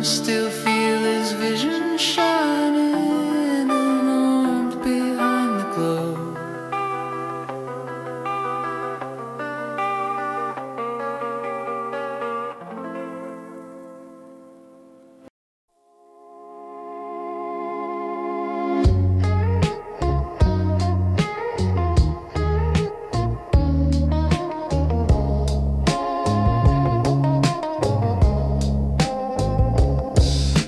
still feel his vision shining in the warmth behind the glow.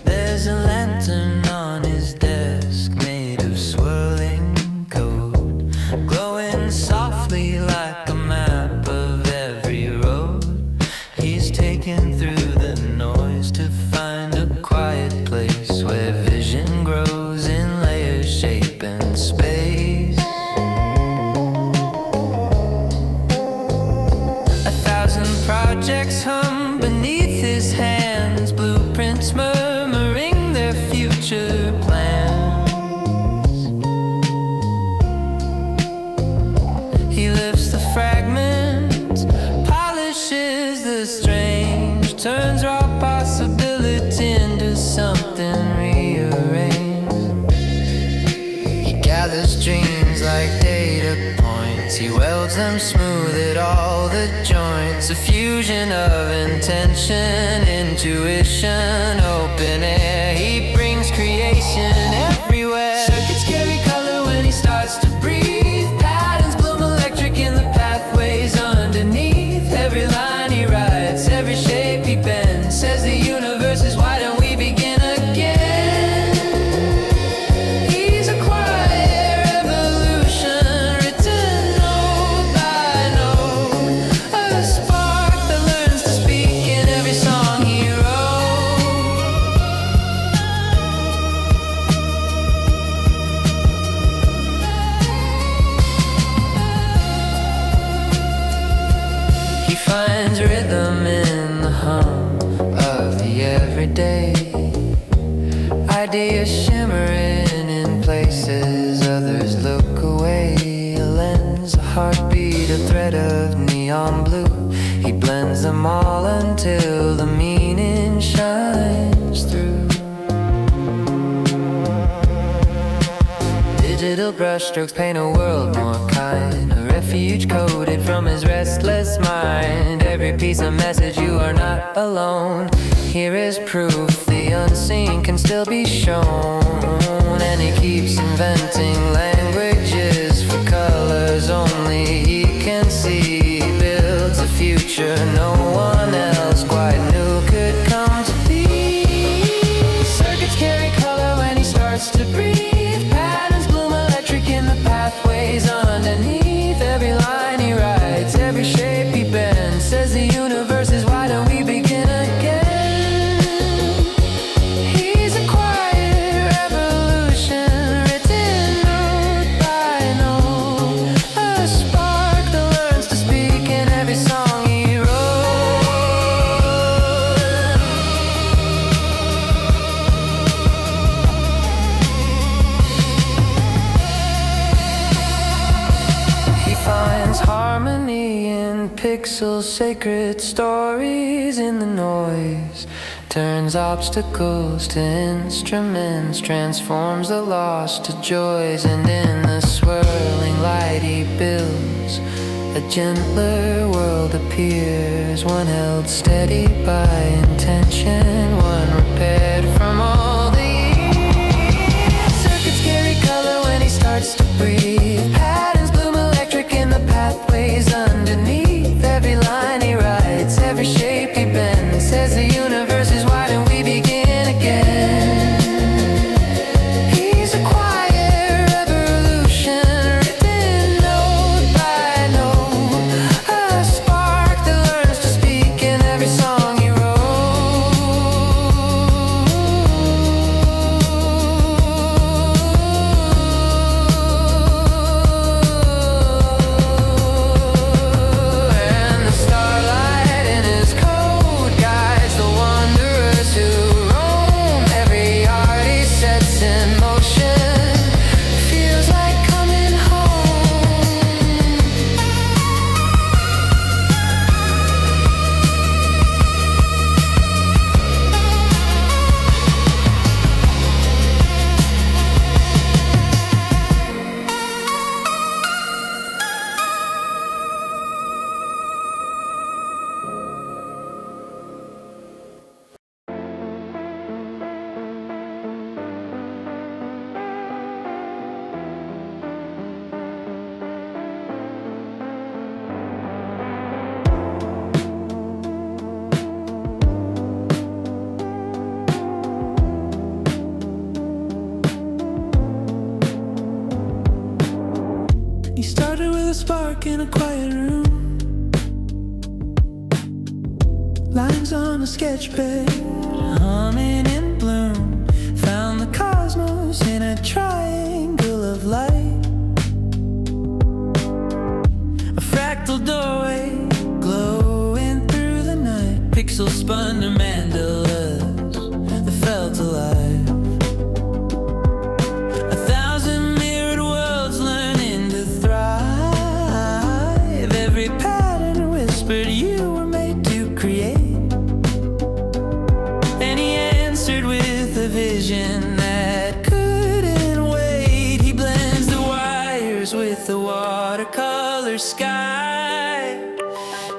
There's a lantern on his desk made of swirling gold, glowing softly like a map of every road. He's taken through the noise to find a quiet place where vision grows in layers, shape, and space. 1,000 projects hum beneath his hands, blueprints murmuring their future plans. He lifts the fragments, polishes the strange, turns raw possibility into something rearranged. He gathers dreams like data points, he welds them smooth at all the joints. A fusion of intention, intuition, open air. He brings creation everywhere. Circuits carry color when he starts to breathe. Patterns bloom electric in the pathways underneath. Every line he writes, every shape he bends, says the universe is why don't we begin again. He's a quiet revolution, written note by note, a spark that learns to speak in every song he wrote. He finds rhythm in the hum of the everyday. Ideas shimmering in places others look away. A lens, a heartbeat, a thread of neon blue. He blends them all until the meaning shines through. Digital brushstrokes paint a world more kind, a refuge coded from his restless mind. Every piece a message, you are not alone. Here is proof the unseen can still be shown. And he keeps inventing languages for colors only he can see. He builds a future no one else quite knew could come to be. Circuits carry color when he starts to breathe. Patterns bloom electric in the pathways underneath. Every line he writes, every shape he bends, says the universe is why don't we begin again. He's a quiet revolution, written note by note, a spark that learns to speak in every song he wrote. He finds harmony in pixels, sacred stories in the noise. Turns obstacles to instruments, transforms the lost to joys. And in the swirling light he builds a gentler world appears, one held steady by intention, one repaired from all the years. Circuits carry color when he starts to breathe. Patterns bloom electric in the pathways underneath. Every line he writes, every shape he bends, says the universe is why don't we begin again. He's a quiet revolution, written note by note, a spark that learns to speak in every song he wrote. spark in a quiet room, lines on a sketch pad, humming in bloom. Found the cosmos in a triangle of light, a fractal doorway glowing through the night. Pixels spun to mandalas that felt alive. 1,000 mirrored worlds learning to thrive. Every pattern whispered you were made to create. And he answered with a vision that couldn't wait. He blends the wires with the watercolor sky,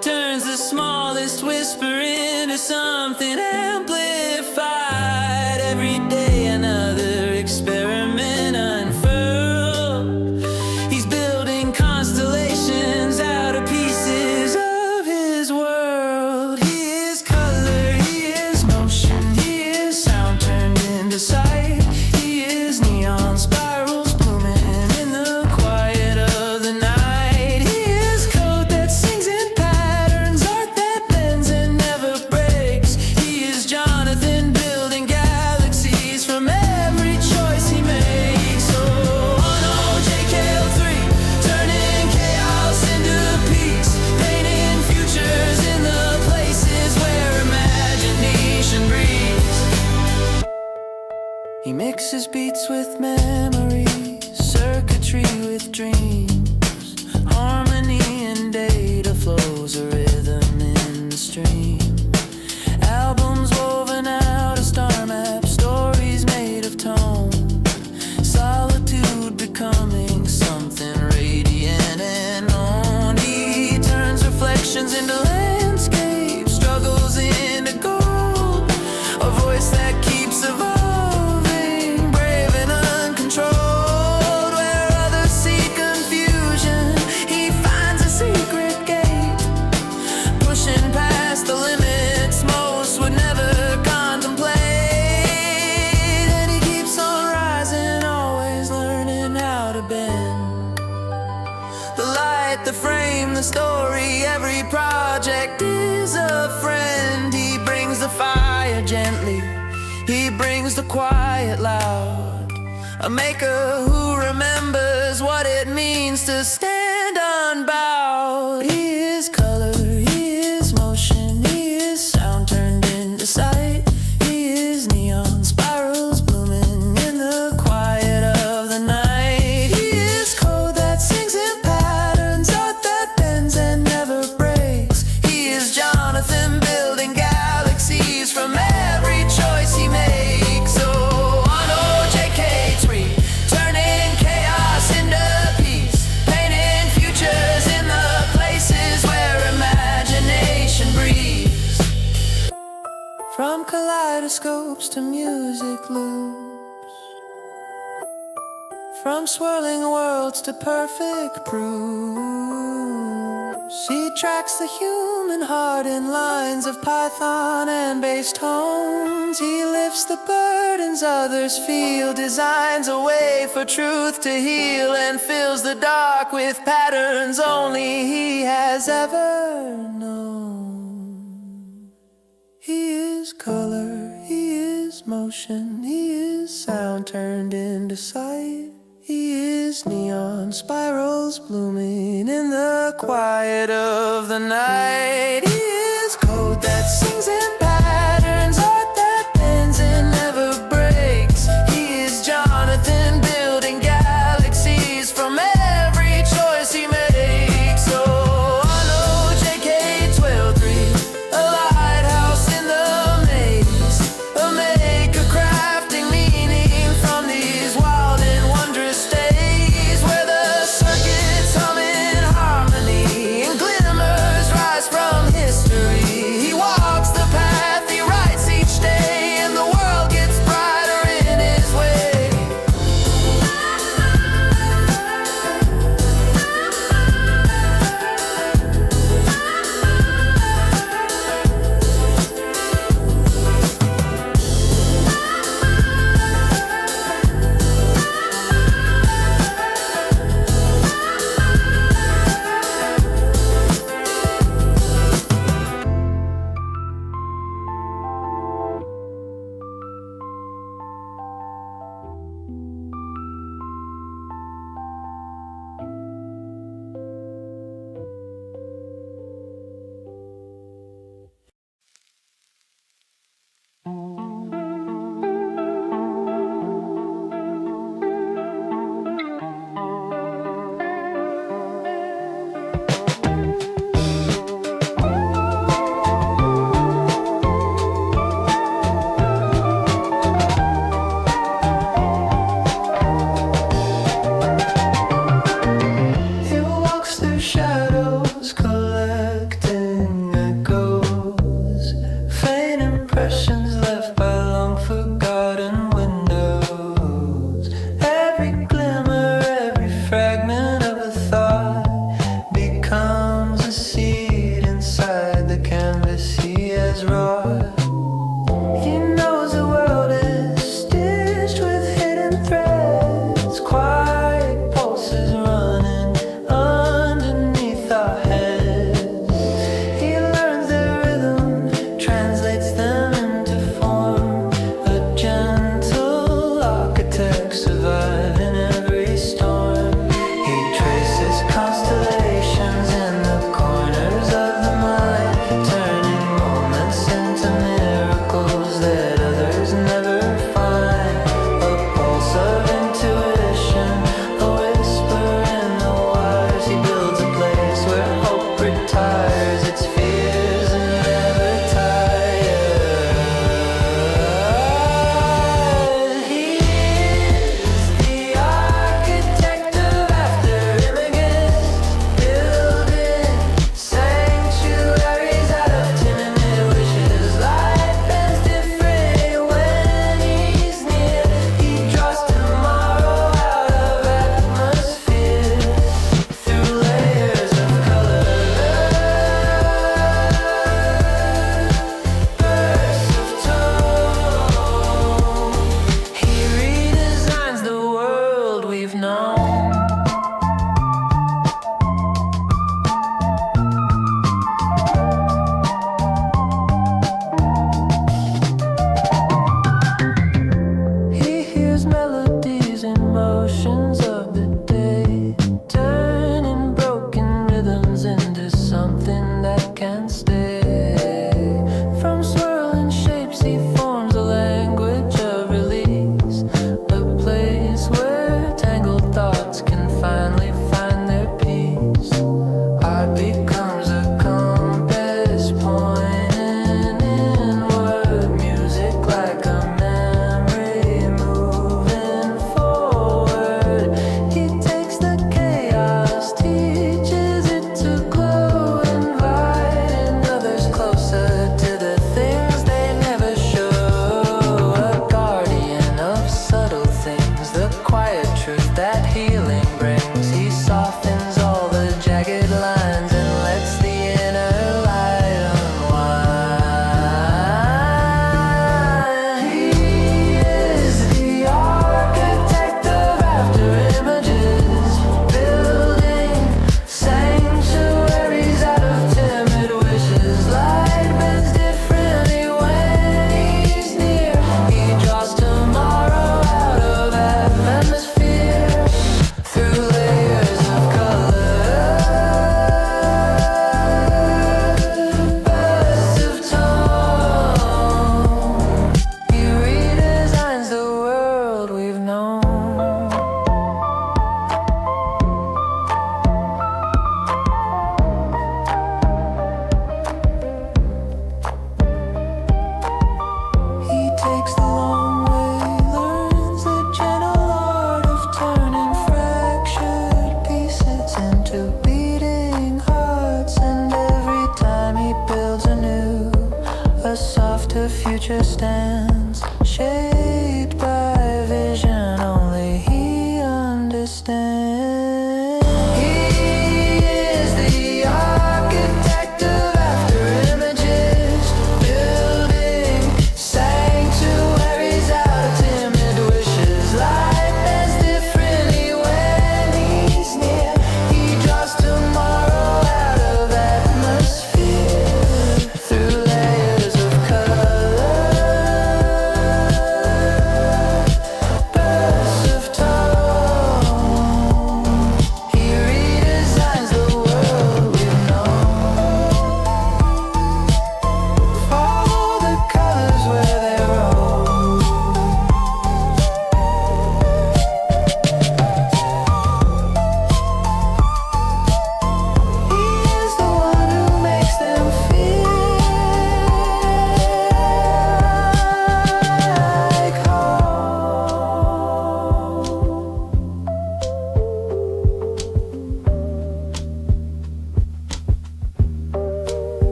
turns the smallest whisper into something amplified. Every day another experiment unfurled. He's building constellations out of pieces of his world. He is color, he is motion, he is sound turned into sight. He is neon spirals blooming in the quiet of the night. He is code that sings in patterns, art that bends and never breaks. He is Jonathan building galaxies from every choice he makes. So on OJKL3, turning chaos into peace, painting futures in the places where imagination breathes. He mixes beats with memories, circuitry with dreams, harmony and data flows, a rhythm in the stream. Albums woven out of star maps, stories made of tone, solitude becoming something radiant and known. He turns reflections into landscapes, struggles into gold, a voice that keeps evolving, brave and uncontrolled. Where others see confusion, he finds a secret gate, pushing past the limits most would never contemplate. And he keeps on rising, always learning how to bend the light, the frame, the story. Every project is a friend. He brings the fire gently, he brings the quiet loud, a maker who remembers what it means to stand unbowed. He is color, he is motion, he is sound turned into sight. He is neon spirals blooming in the quiet of the night. He is code that sings in patterns, art that bends and never breaks. He is Jonathan building galaxies from every choice he makes. So on OJK3, turning chaos into peace, painting futures in the places where imagination breathes. From kaleidoscopes to music loops, from swirling worlds to perfect proofs, he tracks the human heart in lines of python and bass tones. He lifts the burdens others feel, designs a way for truth to heal, and fills the dark with patterns only he has ever known. He is color, he is motion, he is sound turned into sight. He is neon spirals blooming in the quiet of the night. He is code that sings in patterns, art that bends and never breaks. He is Jonathan building galaxies from every choice he makes. So on OJK12, a lighthouse in the maze, a maker crafting meaning from these wild and wondrous days, where the circuits hum in harmony and glimmers rise from history. He walks the path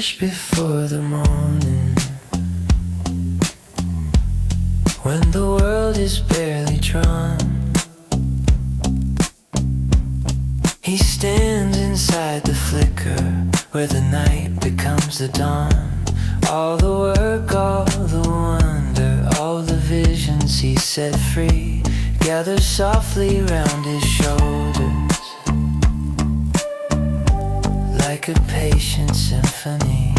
wish before the morning, when the world is barely drawn. He stands inside the flicker, where the night becomes the dawn. All the work, all the wonder, all the visions he set free gather softly round his shoulders, like a patient symphony.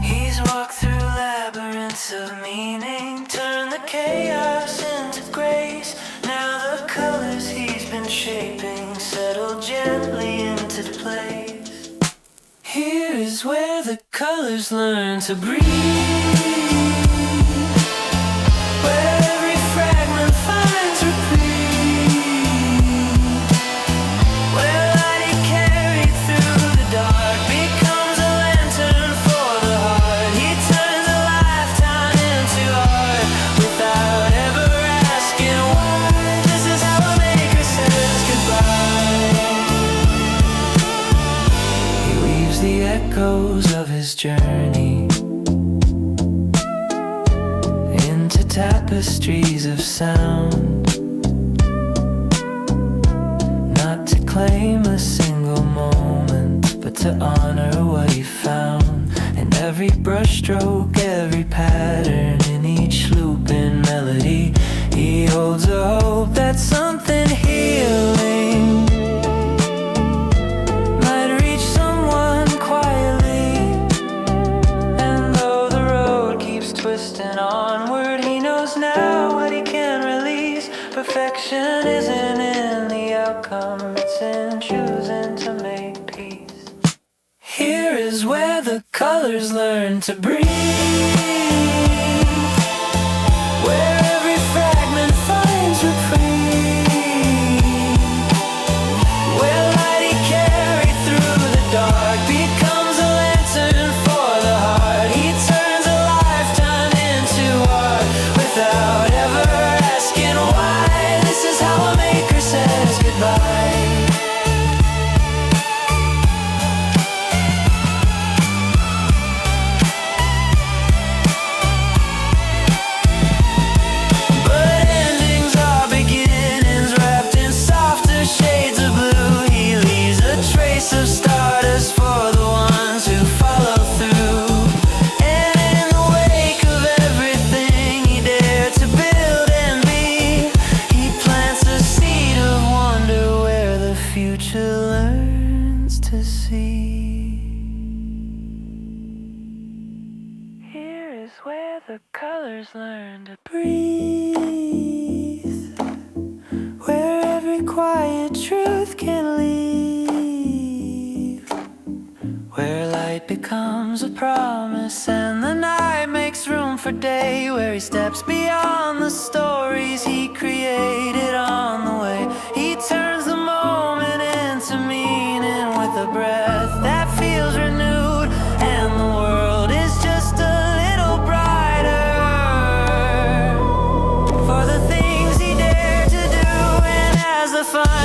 He's walked through labyrinths of meaning, turned the chaos into grace. Now the colors he's been shaping settle gently into place. Here is where the colors learn to breathe, where every fragment finds reprieve, where light he carried through the dark becomes a lantern for the heart. He turns a lifetime into art without ever asking why. This is how a maker says goodbye. He weaves the echoes of his journey into tapestries of sound, not to claim a single moment, but to honor what he found. In every brushstroke, every pattern, in each loop and melody, he holds a hope that something healing might reach someone quietly. And though the road keeps twisting onward, he knows now what he can release. Perfection isn't in the outcome, it's in choosing to make peace. Here is where the colors learn to breathe, where every fragment finds reprieve, where light he carried through the dark becomes a lantern for the heart. He turns a lifetime into art without ever asking why. This is how a maker says goodbye. But endings are beginnings wrapped in softer shades of blue. He leaves a trace of stardust for the ones who follow through. And in the wake of everything he dared to build and be, he plants a seed of wonder where the future learns to see. Here is where the colors learn to breathe, where every quiet truth can leave, where light becomes a promise and the night makes room for day, where he steps beyond the stories he created on the way. He turns the moment into meaning with a breath that feels renewed, and the world is just a little brighter for the things he dared to do. And as the fun